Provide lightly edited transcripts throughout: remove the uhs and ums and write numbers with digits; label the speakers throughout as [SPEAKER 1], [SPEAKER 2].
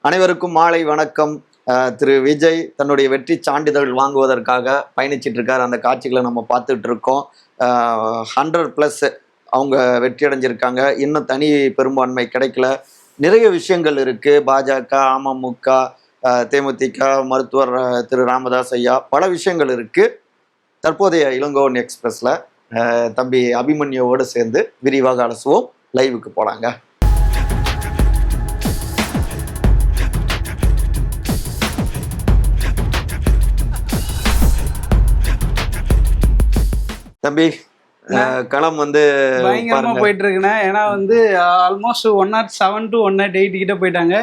[SPEAKER 1] அனைவருக்கும் மாலை வணக்கம். திரு விஜய் தன்னுடைய வெற்றி சான்றிதழ் வாங்குவதற்காக பயணிச்சிட்டு இருக்காரு. அந்த காட்சிகளை நம்ம பார்த்துட்டு இருக்கோம். 100+ அவங்க வெற்றி அடைஞ்சிருக்காங்க. இன்னும் தனி பெரும்பான்மை கிடைக்கல. நிறைய விஷயங்கள் இருக்கு. பாஜக, அமமுக, தேமுதிக, மருத்துவர் திரு ராமதாஸ் ஐயா, பல விஷயங்கள் இருக்கு. தற்போதைய இளங்கோவன் எக்ஸ்பிரஸ்ல தம்பி அபிமன்யுவோடு சேர்ந்து விரிவாக அலசுவோம். லைவுக்கு போலாங்க. தம்பி, களம் வந்து
[SPEAKER 2] பயங்கரமா போயிட்டு இருக்குண்ணே. ஏன்னா ஆல்மோஸ்ட் 107 to 108 கிட்ட போயிட்டாங்க.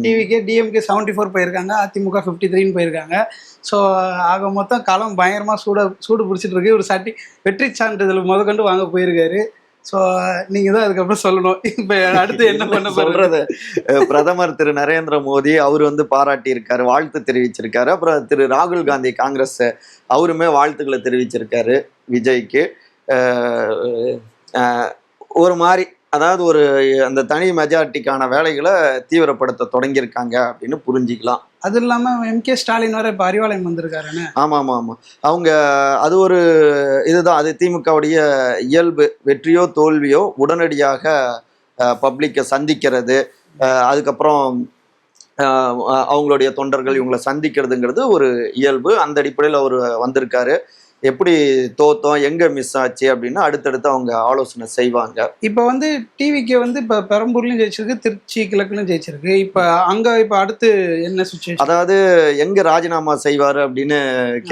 [SPEAKER 2] டிவிகே டிஎம்கே 74 போயிருக்காங்க, அதிமுக 53 போயிருக்காங்க. ஸோ ஆக மொத்தம் களம் பயங்கரமா சூடு பிடிச்சிட்டு இருக்கு. ஒரு வெற்றி சான்றிதழ் முதற்கொண்டு வாங்க போயிருக்காரு. ஸோ நீங்க தான் அதுக்கப்புறம் சொல்லணும். இப்ப அடுத்து என்ன பண்ண
[SPEAKER 1] சொல்றது? பிரதமர் திரு நரேந்திர மோடி அவர் பாராட்டி இருக்காரு, வாழ்த்து தெரிவிச்சிருக்காரு. அப்புறம் திரு ராகுல் காந்தி காங்கிரஸ் அவருமே வாழ்த்துக்களை தெரிவிச்சிருக்காரு விஜய்க்கு. ஒரு மாதிரி, அதாவது அந்த தனி மெஜாரிட்டிக்கான வேலைகளை தீவிரப்படுத்த தொடங்கியிருக்காங்க அப்படின்னு புரிஞ்சிக்கலாம்.
[SPEAKER 2] அது இல்லாம எம்கே ஸ்டாலின் வர இப்ப அறிவாலயம் வந்திருக்காருன்னு.
[SPEAKER 1] ஆமா. அவங்க அது இதுதான், அது திமுகவுடைய இயல்பு. வெற்றியோ தோல்வியோ உடனடியாக பப்ளிக்கை சந்திக்கிறது, அதுக்கப்புறம் அவங்களுடைய தொண்டர்கள் இவங்களை சந்திக்கிறதுங்கிறது ஒரு இயல்பு. அந்த அடிப்படையில் அவர் வந்திருக்காரு. எப்படி தோத்தோம், எங்க மிஸ் ஆச்சு அப்படின்னு அடுத்தடுத்து அவங்க ஆலோசனை செய்வாங்க.
[SPEAKER 2] இப்ப டிவிக்கு இப்ப பெரம்பூர்லயும் ஜெயிச்சிருக்கு, திருச்சி கிழக்குலயும் ஜெயிச்சிருக்கு. இப்ப அடுத்து என்ன சுச்சுவேஷன்?
[SPEAKER 1] அதாவது எங்க ராஜினாமா செய்வாரு அப்படின்னு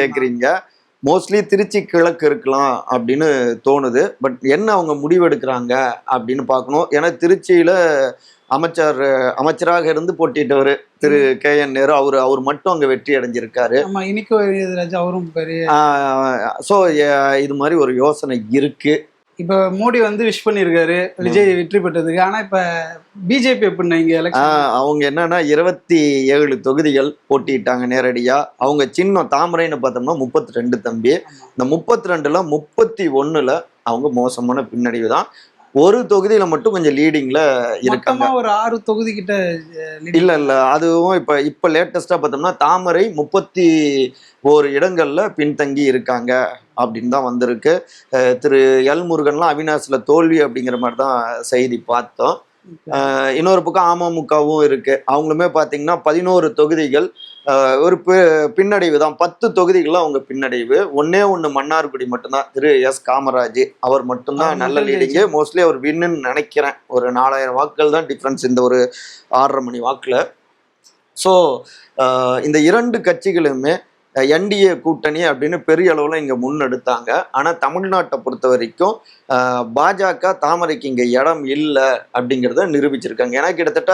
[SPEAKER 1] கேக்குறீங்க. மோஸ்ட்லி திருச்சி கிழக்கு இருக்கலாம் அப்படின்னு தோணுது. பட் என்ன அவங்க முடிவெடுக்கிறாங்க அப்படின்னு பார்க்கணும். ஏன்னா திருச்சியில அமைச்சராக இருந்து போட்டிட்டவர் திரு KN நேரு, அவர் மட்டும் அங்க வெற்றி அடைஞ்சிருக்காரு. ஸோ இது மாதிரி ஒரு யோசனை இருக்கு.
[SPEAKER 2] இப்ப மோடி விஷ் பண்ணிருக்காரு விஜய் வெற்றி பெற்றதுக்கு. ஆனா இப்ப பிஜேபி எப்படின்னா
[SPEAKER 1] அவங்க என்னன்னா 27 தொகுதிகள் போட்டிட்டாங்க நேரடியா. அவங்க சின்னம் தாமரைன்னு பார்த்தோம்னா 32 தம்பி. இந்த 32ல 31ல அவங்க மோசமான பின்னடைவு தான். ஒரு தொகுதியில மட்டும் கொஞ்சம் லீடிங்ல இருக்காங்க.
[SPEAKER 2] ஒரு 6 தொகுதி கிட்ட
[SPEAKER 1] இல்ல அதுவும் இப்ப லேட்டஸ்டா பார்த்தோம்னா தாமரை 31 இடங்கள்ல பின்தங்கி இருக்காங்க அப்படின்னு தான் வந்திருக்கு. திரு எல் முருகன்லாம் அவினாசில தோல்வி அப்படிங்கிற மாதிரி தான் செய்தி பார்த்தோம். இன்னொரு பக்கம் அமமுகவும் இருக்கு. அவங்களுமே பாத்தீங்கன்னா 11 தொகுதிகள் ஒரு பின்னடைவு தான். 10 தொகுதிகள்ல அவங்க பின்னடைவு. ஒண்ணு மன்னார்குடி மட்டும்தான். திரு எஸ் காமராஜ் அவர் மட்டும்தான் நல்ல லீடிங்கு. மோஸ்ட்லி அவர் வின்னுன்னு நினைக்கிறேன். ஒரு 4000 வாக்குகள் தான் டிஃப்ரென்ஸ் இந்த ஒரு 6:30 மணி வாக்குல. ஸோ இந்த 2 கட்சிகளுமே NDA கூட்டணி அப்படின்னு பெரிய அளவுல இங்க முன்னெடுத்தாங்க. ஆனா தமிழ்நாட்டை பொறுத்த வரைக்கும் பாஜக தாமரைக்கு இங்க இடம் இல்லை அப்படிங்கிறத நிரூபிச்சிருக்காங்க. ஏன்னா கிட்டத்தட்ட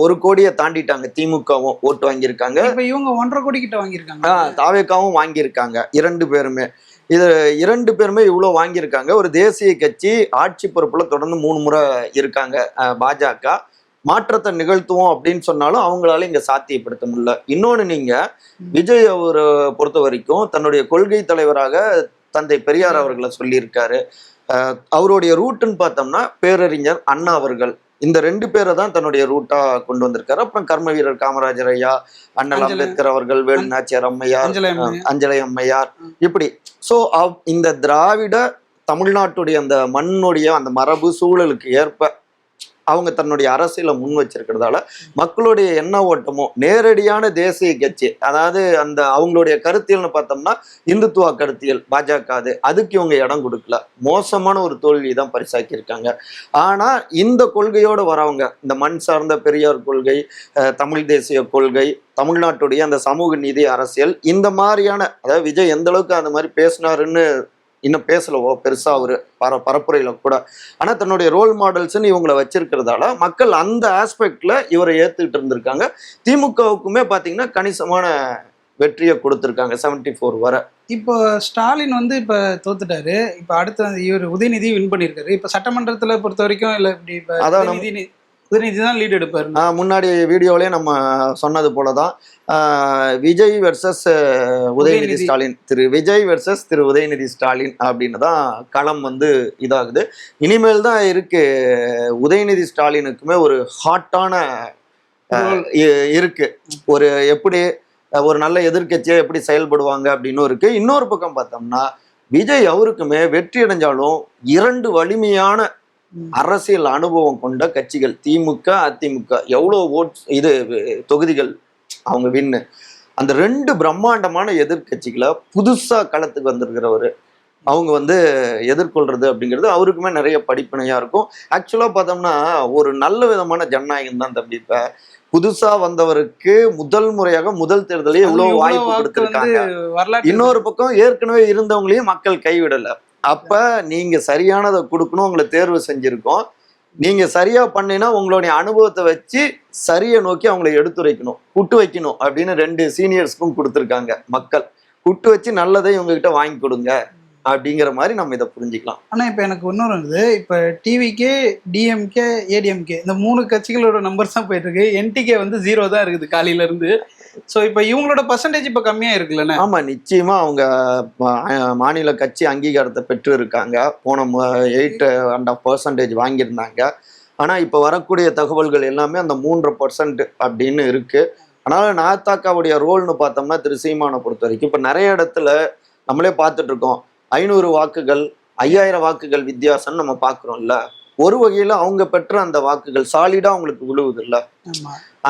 [SPEAKER 1] 1 கோடியை தாண்டிட்டாங்க. திமுகவும் ஓட்டு வாங்கியிருக்காங்க.
[SPEAKER 2] இவங்க 1.5 கோடி கிட்ட வாங்கியிருக்காங்க.
[SPEAKER 1] தாவேக்காவும் வாங்கியிருக்காங்க. 2 பேருமே இது 2 பேருமே இவ்வளவு வாங்கியிருக்காங்க. ஒரு தேசிய கட்சி ஆட்சி பொறுப்புல தொடர்ந்து 3 முறை இருக்காங்க. பாஜக மாற்றத்தை நிகழ்த்துவோம் அப்படின்னு சொன்னாலும் அவங்களால இங்க சாத்தியப்படுத்த முடியல. இன்னொன்னு, நீங்க விஜய் அவரை பொறுத்த வரைக்கும் தன்னுடைய கொள்கை தலைவராக தந்தை பெரியார் அவர்களை சொல்லியிருக்காரு. அவருடைய ரூட்டுன்னு பார்த்தோம்னா பேரறிஞர் அண்ணா அவர்கள், இந்த 2 பேரை தான் தன்னுடைய ரூட்டா கொண்டு வந்திருக்காரு. அப்புறம் கர்ம வீரர் காமராஜர் ஐயா, அண்ணல் அம்பேத்கர் அவர்கள், வேலு நாச்சியார் அம்மையார், அஞ்சலை அம்மையார், இப்படி. ஸோ இந்த திராவிட தமிழ்நாட்டுடைய அந்த மண்ணுடைய அந்த மரபு சூழலுக்கு ஏற்ப அவங்க தன்னுடைய அரசியலை முன் வச்சிருக்கிறதால மக்களுடைய எண்ண ஓட்டமும் நேரடியான தேசிய கட்சி, அதாவது அந்த அவங்களுடைய கருத்தியல்னு பார்த்தோம்னா இந்துத்துவ கருத்தியல் பாஜக, அதுக்கு இவங்க இடம் கொடுக்கல. மோசமான ஒரு தோல்வி தான் பரிசாக்கி இருக்காங்க. ஆனா இந்த கொள்கையோடு வரவங்க, இந்த மண் சார்ந்த பெரியார் கொள்கை, தமிழ் தேசிய கொள்கை, தமிழ்நாட்டுடைய அந்த சமூக நீதி அரசியல், இந்த மாதிரியான, அதாவது விஜய் எந்த அளவுக்கு அந்த மாதிரி பேசினாருன்னு இன்னும் பேசலவோ பெருசா ஒரு பரப்புரையில கூட. ஆனா தன்னுடைய ரோல் மாடல்ஸ்ன்னு இவங்களை வச்சிருக்கிறதால மக்கள் அந்த ஆஸ்பெக்ட்ல இவரை ஏத்துக்கிட்டு இருந்திருக்காங்க. திமுகவுக்குமே பாத்தீங்கன்னா கணிசமான வெற்றியை கொடுத்திருக்காங்க, 74 வரை.
[SPEAKER 2] இப்போ ஸ்டாலின் இப்ப தோத்துட்டாரு. இப்ப அடுத்து இவர் உதயநிதி வின் பண்ணிருக்காரு. இப்ப சட்டமன்றத்துல பொறுத்த வரைக்கும் இல்ல இப்படி உதயநிதி தான் லீட் எடுப்பாரு.
[SPEAKER 1] முன்னாடி வீடியோலயே நம்ம சொன்னது போலதான் விஜய் வெர்சஸ் உதயநிதி ஸ்டாலின், திரு விஜய் வெர்சஸ் திரு உதயநிதி ஸ்டாலின் அப்படின்னு தான் களம் இதாகுது. இனிமேல் தான் இருக்கு உதயநிதி ஸ்டாலினுக்குமே ஒரு ஹாட்டான இருக்கு. ஒரு எப்படி ஒரு நல்ல எதிர்க்கட்சியா எப்படி செயல்படுவாங்க அப்படின்னு இருக்கு. இன்னொரு பக்கம் பார்த்தோம்னா விஜய் அவருக்குமே வெற்றி அடைஞ்சாலும் 2 வலிமையான அரசியல் அனுபவம் கொண்ட கட்சிகள் திமுக, அதிமுக எவ்வளவு தொகுதிகள் அவங்க வின்னு. அந்த 2 பிரம்மாண்டமான எதிர்கட்சிகளை புதுசா களத்துக்கு வந்திருக்கிறவரு அவங்க எதிர்கொள்றது அப்படிங்கிறது அவருக்குமே நிறைய படிப்பினையா இருக்கும். ஆக்சுவலா பார்த்தோம்னா ஒரு நல்ல விதமான ஜனநாயகம் தான் தம்பி. இப்ப புதுசா வந்தவருக்கு முதல் முறையாக முதல் தேர்தலே எவ்வளவு வாய்ப்பு கொடுத்திருக்காங்க. இன்னொரு பக்கம் ஏற்கனவே இருந்தவங்களையும் மக்கள் கைவிடல. அப்ப நீங்க சரியானதை கொடுக்கணும், உங்களை தேர்வு செஞ்சிருக்கோம். நீங்க சரியா பண்ணினா உங்களுடைய அனுபவத்தை வச்சு சரியை நோக்கி அவங்களை எடுத்துரைக்கணும், கூட்டு வைக்கணும் அப்படின்னு 2 சீனியர்ஸ்க்கும் கொடுத்துருக்காங்க மக்கள். கூட்டு வச்சு நல்லதை இவங்க கிட்ட வாங்கி கொடுங்க அப்படிங்கிற மாதிரி நம்ம இதை புரிஞ்சுக்கலாம்.
[SPEAKER 2] ஆனா இப்ப எனக்கு இன்னொரு இருக்குது, இப்ப டிவிகே, டிஎம்கே, ஏடிஎம்கே இந்த 3 கட்சிகளோட நம்பர்ஸ் தான் போயிட்டு இருக்கு. என்டிகே 0 தான் இருக்குது காலையில இருந்து. ஸோ இப்போ இவங்களோட பர்சன்டேஜ் இப்போ கம்மியாக இருக்குல்லண்ணே?
[SPEAKER 1] ஆமாம், நிச்சயமாக அவங்க மாநில கட்சி அங்கீகாரத்தை பெற்று இருக்காங்க. போன 8.5% வாங்கியிருந்தாங்க. ஆனால் இப்போ வரக்கூடிய தகவல்கள் எல்லாமே அந்த 3% அப்படின்னு இருக்குது. அதனால் நாத்தாக்காவுடைய ரோல்னு பார்த்தோம்னா திரு சீமானை பொறுத்த வரைக்கும் இப்போ நிறைய இடத்துல நம்மளே பார்த்துட்டு இருக்கோம். 500 வாக்குகள் 5000 வாக்குகள் வித்தியாசம்னு நம்ம பார்க்குறோம்ல. ஒரு வகையில் அவங்க பெற்ற அந்த வாக்குகள் சாலிடாக அவங்களுக்கு விழுவுது இல்லை?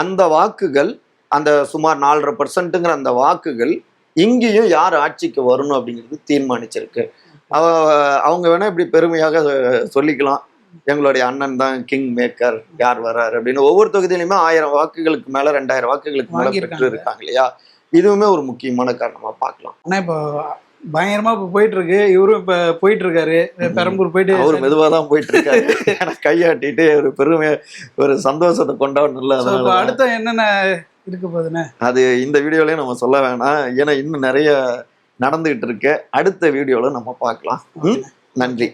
[SPEAKER 1] அந்த வாக்குகள் அந்த சுமார் 4.5%ங்கிற அந்த வாக்குகள் இங்கேயும் யார் ஆட்சிக்கு வரணும் அப்படிங்கிறது தீர்மானிச்சிருக்கு. அவங்க வேணா இப்படி பெருமையாக சொல்லிக்கலாம், எங்களுடைய அண்ணன் தான் கிங் மேக்கர், யார் வர்றாரு அப்படின்னு. ஒவ்வொரு தொகுதியிலுமே 1000 வாக்குகளுக்கு மேல 2000 வாக்குகளுக்கு மேல பெற்று இருக்காங்க இல்லையா? இதுவுமே ஒரு முக்கியமான காரணமா பார்க்கலாம்.
[SPEAKER 2] ஆனா இப்போ பயங்கரமா இப்ப போயிட்டு இருக்கு. இவரும் இப்ப போயிட்டு இருக்காரு பெரம்பூர் போயிட்டு.
[SPEAKER 1] அவரு மெதுவா தான் போயிட்டு இருக்காரு. கையாட்டிட்டு ஒரு பெருமை ஒரு சந்தோஷத்தை கொண்டாடணும்ல.
[SPEAKER 2] அடுத்த என்னென்ன இருக்க போகுதுன்னு
[SPEAKER 1] அது இந்த வீடியோலயும் நம்ம சொல்ல வேணாம், ஏன்னா இன்னும் நிறைய நடந்துகிட்டு இருக்கு. அடுத்த வீடியோல நம்ம பார்க்கலாம். நன்றி.